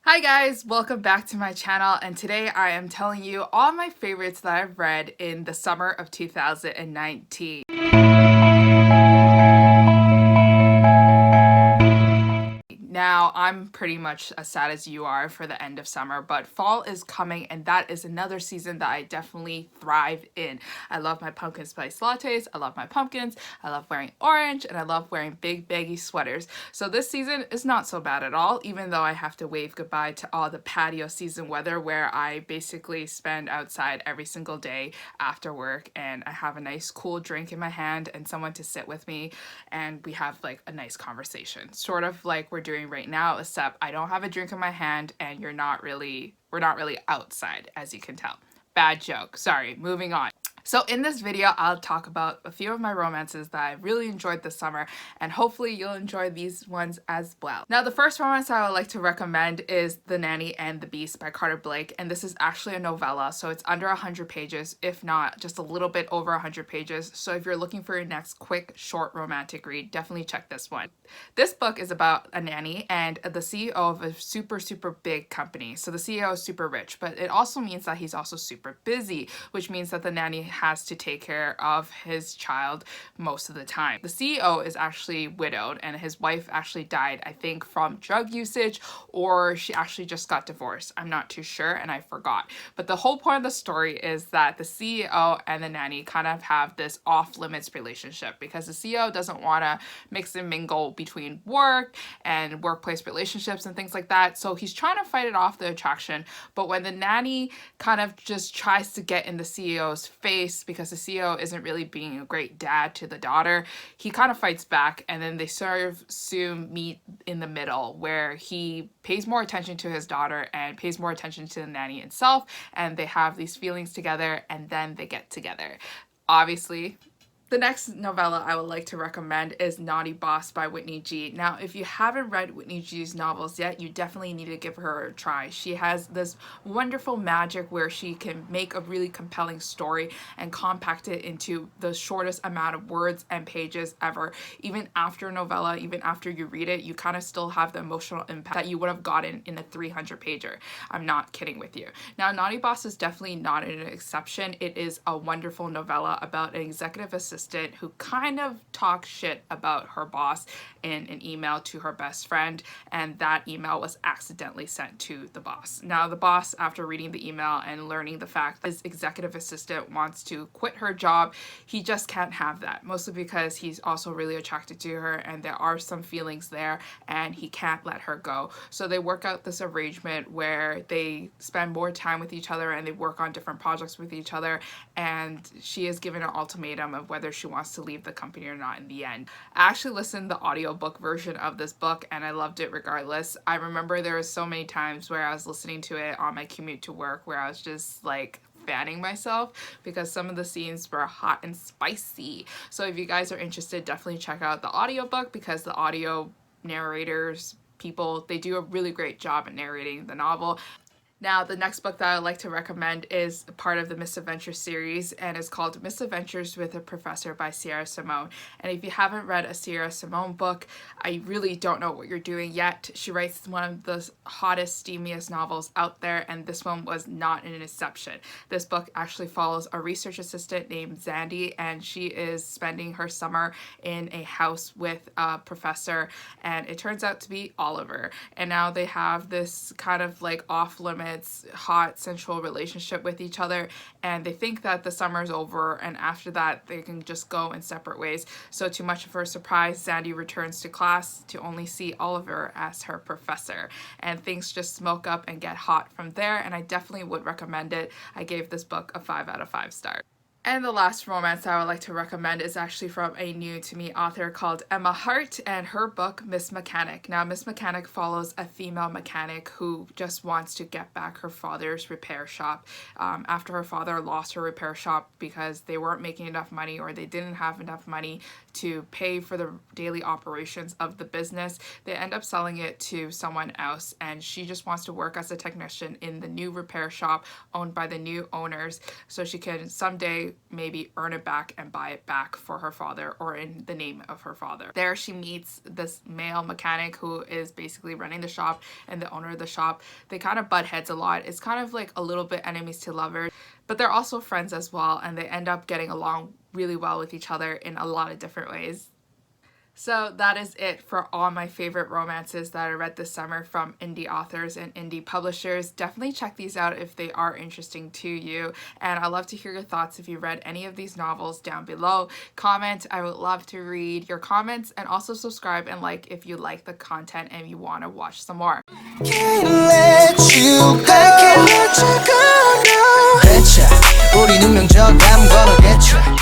Hi guys, welcome back to my channel, and today I am telling you all my favorites that I've read in the summer of 2019. Now, I'm pretty much as sad as you are for the end of summer, but fall is coming and that is another season that I definitely thrive in. I love my pumpkin spice lattes, I love my pumpkins, I love wearing orange, and I love wearing big baggy sweaters. So this season is not so bad at all, even though I have to wave goodbye to all the patio season weather where I basically spend outside every single day after work and I have a nice cool drink in my hand and someone to sit with me and we have like a nice conversation. Sort of like we're doing right now, except I don't have a drink in my hand and we're not really outside, as you can tell. Bad joke. Sorry, moving on. So in this video, I'll talk about a few of my romances that I really enjoyed this summer, and hopefully you'll enjoy these ones as well. Now, the first romance I would like to recommend is The Nanny and the Beast by Carter Blake, and this is actually a novella, so it's under 100 pages, if not just a little bit over 100 pages. So if you're looking for your next quick, short romantic read, definitely check this one. This book is about a nanny and the CEO of a super big company. So the CEO is super rich, but it also means that he's also super busy, which means that the nanny has to take care of his child most of the time. The CEO is actually widowed and his wife actually died, I think, from drug usage, or she actually just got divorced. I'm not too sure and I forgot. But the whole point of the story is that the CEO and the nanny kind of have this off-limits relationship because the CEO doesn't want to mix and mingle between work and workplace relationships and things like that. So he's trying to fight it off, the attraction. But when the nanny kind of just tries to get in the CEO's face because the CEO isn't really being a great dad to the daughter, he kind of fights back, and then they sort of soon meet in the middle where he pays more attention to his daughter and pays more attention to the nanny itself, and they have these feelings together and then they get together. Obviously, the next novella I would like to recommend is Naughty Boss by Whitney G. Now, if you haven't read Whitney G's novels yet, you definitely need to give her a try. She has this wonderful magic where she can make a really compelling story and compact it into the shortest amount of words and pages ever. Even after a novella, even after you read it, you kind of still have the emotional impact that you would have gotten in a 300-pager. I'm not kidding with you. Now, Naughty Boss is definitely not an exception. It is a wonderful novella about an executive assistant who kind of talks shit about her boss in an email to her best friend, and that email was accidentally sent to the boss. Now, the boss, after reading the email and learning the fact that his executive assistant wants to quit her job, he just can't have that, mostly because he's also really attracted to her and there are some feelings there and he can't let her go. So they work out this arrangement where they spend more time with each other and they work on different projects with each other, and she is given an ultimatum of whether she wants to leave the company or not in the end. I actually listened to the audiobook version of this book and I loved it regardless. I remember there were so many times where I was listening to it on my commute to work where I was just like fanning myself because some of the scenes were hot and spicy. So if you guys are interested, definitely check out the audiobook because the audio narrators people, they do a really great job at narrating the novel. Now, the next book that I would like to recommend is part of the Misadventures series, and it's called Misadventures with a Professor by Sierra Simone. And if you haven't read a Sierra Simone book, I really don't know what you're doing yet. She writes one of the hottest, steamiest novels out there, and this one was not an exception. This book actually follows a research assistant named Zandy, and she is spending her summer in a house with a professor, and it turns out to be Oliver. And now they have this kind of like off-limits hot sensual relationship with each other, and they think that the summer's over and after that they can just go in separate ways. So to much of her surprise, Sandy returns to class to only see Oliver as her professor, and things just smoke up and get hot from there, and I definitely would recommend it. I gave this book a 5 out of 5 stars. And the last romance I would like to recommend is actually from a new to me author called Emma Hart and her book Miss Mechanic. Now, Miss Mechanic follows a female mechanic who just wants to get back her father's repair shop. After her father lost her repair shop because they weren't making enough money or they didn't have enough money to pay for the daily operations of the business, they end up selling it to someone else, and she just wants to work as a technician in the new repair shop owned by the new owners so she can someday maybe earn it back and buy it back for her father or in the name of her father. There she meets this male mechanic who is basically running the shop and the owner of the shop. They kind of butt heads a lot. It's kind of like a little bit enemies to lovers, but they're also friends as well, and they end up getting along really well with each other in a lot of different ways. So that is it for all my favorite romances that I read this summer from indie authors and indie publishers. Definitely check these out if they are interesting to you. And I'd love to hear your thoughts if you read any of these novels down below. Comment, I would love to read your comments, and also subscribe and like if you like the content and you want to watch some more. Can't let you go. I can't let you go, no. 우리 운명적 I'm gonna get you.